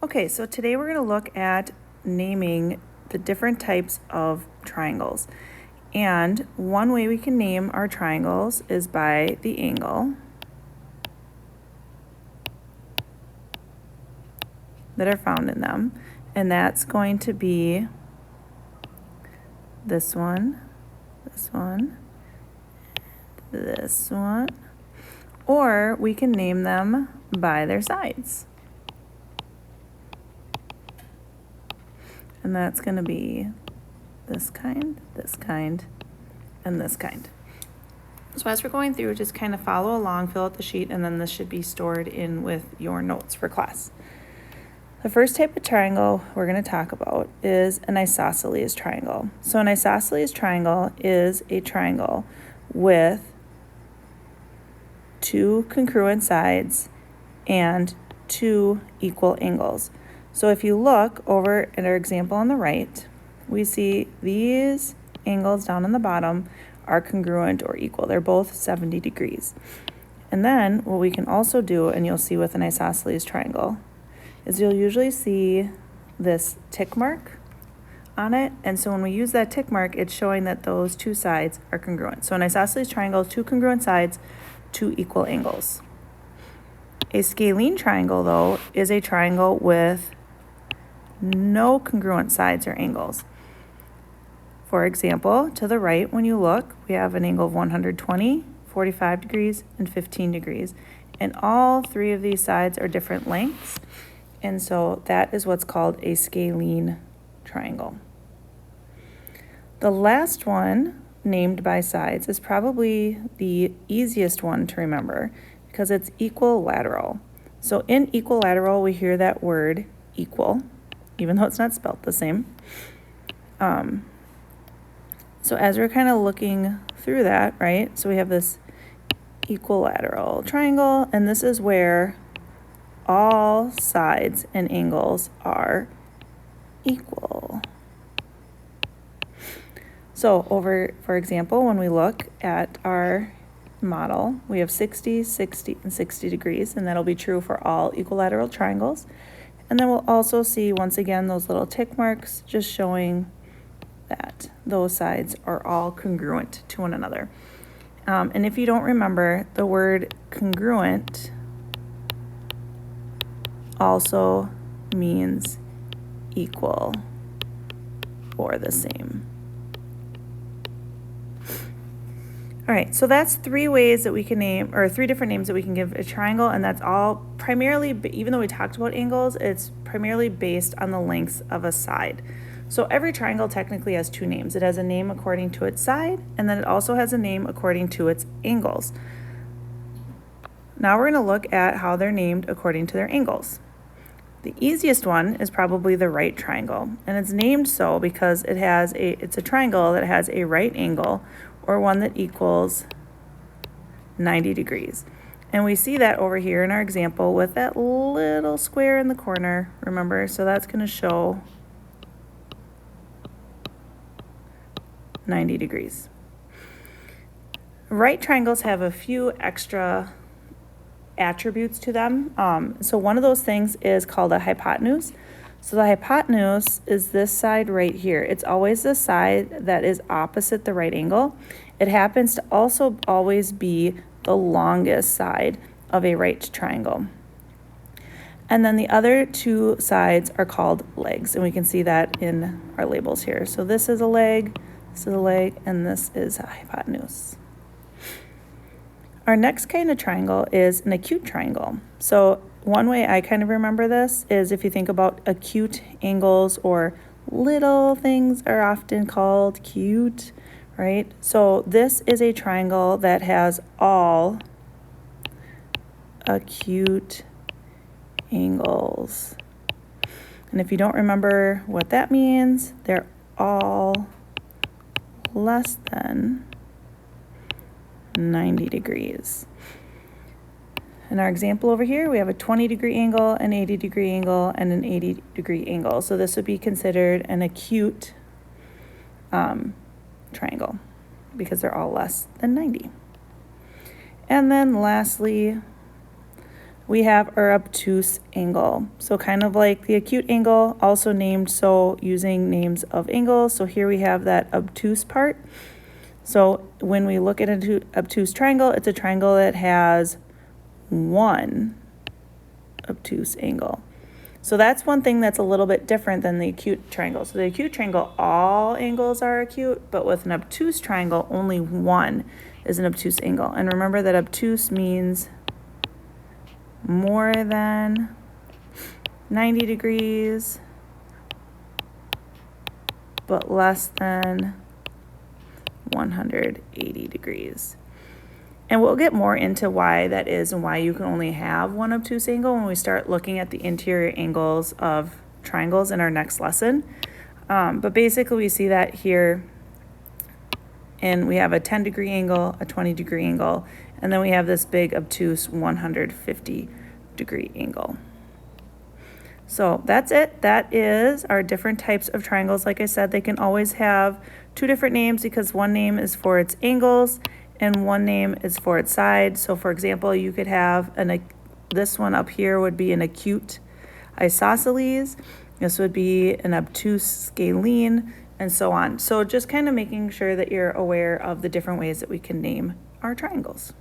Okay, so today we're going to look at naming the different types of triangles. And one way we can name our triangles is by the angle that are found in them. And that's going to be this one, this one, this one. Or we can name them by their sides. And that's going to be this kind, and this kind. So as we're going through, just kind of follow along, fill out the sheet, and then this should be stored in with your notes for class. The first type of triangle we're going to talk about is an isosceles triangle. So an isosceles triangle is a triangle with two congruent sides and two equal angles. So if you look over at our example on the right, we see these angles down on the bottom are congruent or equal. They're both 70 degrees. And then what we can also do, and you'll see with an isosceles triangle, is you'll usually see this tick mark on it. And so when we use that tick mark, it's showing that those two sides are congruent. So an isosceles triangle, two congruent sides, two equal angles. A scalene triangle, though, is a triangle with no congruent sides or angles. For example, to the right, when you look, we have an angle of 120, 45 degrees, and 15 degrees. And all three of these sides are different lengths. And so that is what's called a scalene triangle. The last one, named by sides, is probably the easiest one to remember because it's equilateral. So in equilateral, we hear that word equal, even though it's not spelled the same. So as we're kind of looking through that, right, so we have this equilateral triangle, and this is where all sides and angles are equal. So over, for example, when we look at our model, we have 60, 60, and 60 degrees, and that'll be true for all equilateral triangles. And then we'll also see, once again, those little tick marks just showing that those sides are all congruent to one another. And if you don't remember, the word congruent also means equal or the same. All right, so that's three ways that we can name, or three different names that we can give a triangle, and that's all primarily, even though we talked about angles, it's primarily based on the lengths of a side. So every triangle technically has two names. It has a name according to its side, and then it also has a name according to its angles. Now we're going to look at how they're named according to their angles. The easiest one is probably the right triangle, and it's named so because it's a triangle that has a right angle, or one that equals 90 degrees. And we see that over here in our example with that little square in the corner, remember? So that's going to show 90 degrees. Right triangles have a few extra attributes to them. So one of those things is called a hypotenuse. So the hypotenuse is this side right here. It's always the side that is opposite the right angle. It happens to also always be the longest side of a right triangle. And then the other two sides are called legs, and we can see that in our labels here. So this is a leg, and this is a hypotenuse. Our next kind of triangle is an acute triangle. So one way I kind of remember this is if you think about acute angles, or little things are often called cute, right? So this is a triangle that has all acute angles. And if you don't remember what that means, they're all less than 90 degrees. In our example over here, we have a 20-degree angle, an 80-degree angle, and an 80-degree angle. So this would be considered an acute triangle because they're all less than 90. And then lastly, we have our obtuse angle. So kind of like the acute angle, also named so using names of angles. So here we have that obtuse part. So when we look at an obtuse triangle, it's a triangle that has one obtuse angle. So that's one thing that's a little bit different than the acute triangle. So the acute triangle, all angles are acute, but with an obtuse triangle, only one is an obtuse angle. And remember that obtuse means more than 90 degrees, but less than 180 degrees. And we'll get more into why that is and why you can only have one obtuse angle when we start looking at the interior angles of triangles in our next lesson. But basically we see that here, and we have a 10-degree angle, a 20-degree angle, and then we have this big obtuse 150-degree angle. So that's it. That is our different types of triangles. Like I said, they can always have two different names because one name is for its angles and one name is for its sides. So for example, you could have this one up here would be an acute isosceles. This would be an obtuse scalene, and so on. So just kind of making sure that you're aware of the different ways that we can name our triangles.